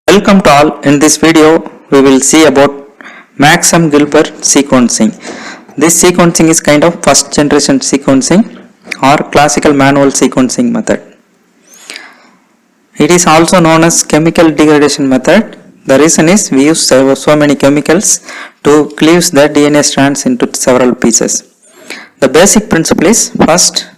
Welcome to all. In this video we will see about Maxam Gilbert sequencing. This sequencing is kind of first generation sequencing or classical manual sequencing method. It is also known as chemical degradation method. The reason is we use so many chemicals to cleave the DNA strands into several pieces. The basic principle is first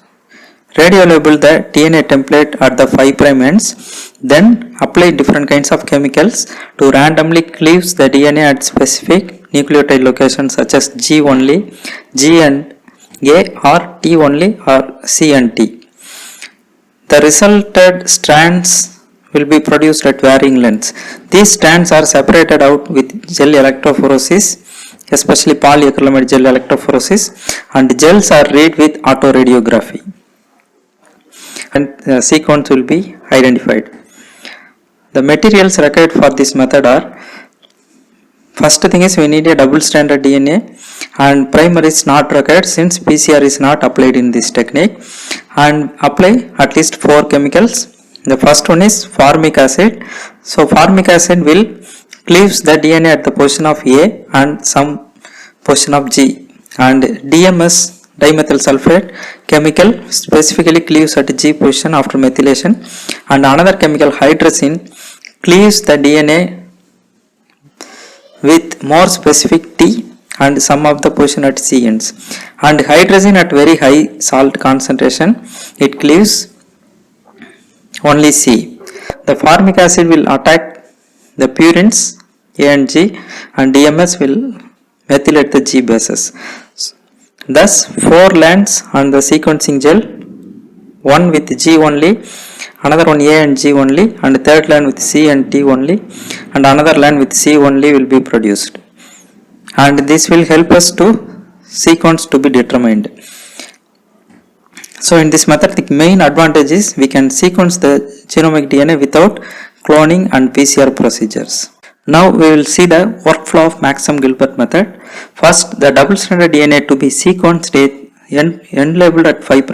radiolabel the DNA template at the 5' ends, then apply different kinds of chemicals to randomly cleave the DNA at specific nucleotide locations such as G only, G and A, or T only, or C and T. The resulted strands will be produced at varying lengths. These strands are separated out with gel electrophoresis, especially polyacrylamide gel electrophoresis, and gels are read with autoradiography. And the sequence will be identified. The materials required for this method are, first thing is we need a double stranded DNA, and primer is not required since PCR is not applied in this technique, and apply at least 4 chemicals. The first one is formic acid. So formic acid will cleave the DNA at the position of A and some position of G, and DMS dimethyl sulfate chemical specifically cleaves at G position after methylation, and another chemical hydrazine cleaves the DNA with more specific T and some of the position at C ends, and hydrazine at very high salt concentration it cleaves only C. The formic acid will attack the purines A and G, and DMS will methylate the G bases. Thus 4 lands on the sequencing gel, one with G only, another one A and G only, and third land with C and T only, and another land with C only will be produced, and this will help us to sequence to be determined. So in this method the main advantage is we can sequence the genomic DNA without cloning and PCR procedures. Now we will see the workflow of Maxam Gilbert method. First, the double stranded DNA to be sequenced end labeled at 5'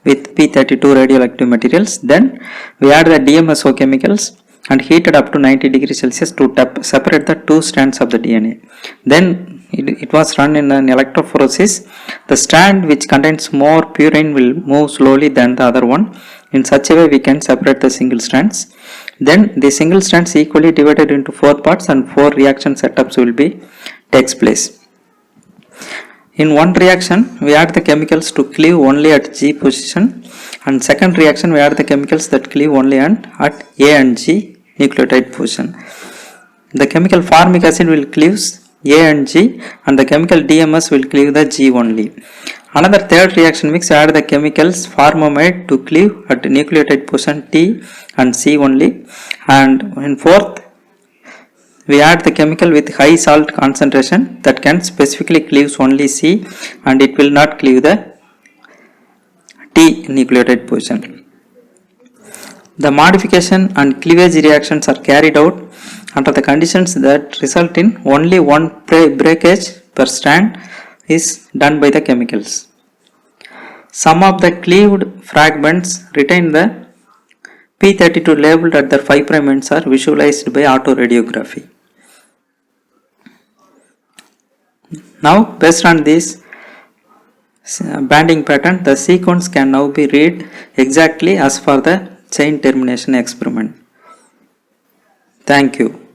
with P32 radioactive materials. Then we add the DMSO chemicals and heat it up to 90 degrees Celsius to separate the 2 strands of the DNA. Then it was run in an electrophoresis. The strand which contains more purine will move slowly than the other one. In such a way we can separate the single strands. Then the single strands equally divided into 4 parts, and 4 reaction setups will be takes place. In one reaction we add the chemicals to cleave only at G position, and second reaction we add the chemicals that cleave only at A and G nucleotide position. The chemical formic acid will cleave A and G, and the chemical DMS will cleave the G only. Another third reaction mix add the chemicals formamide to cleave at nucleotide position T and C only, and in fourth we add the chemical with high salt concentration that can specifically cleave only C, and it will not cleave the T nucleotide position. The modification and cleavage reactions are carried out under the conditions that result in only one breakage per strand is done by the chemicals. Some of the cleaved fragments retain the P32 labeled at their 5' ends are visualized by autoradiography. Now, based on this banding pattern, the sequence can now be read exactly as for the chain termination experiment. Thank you.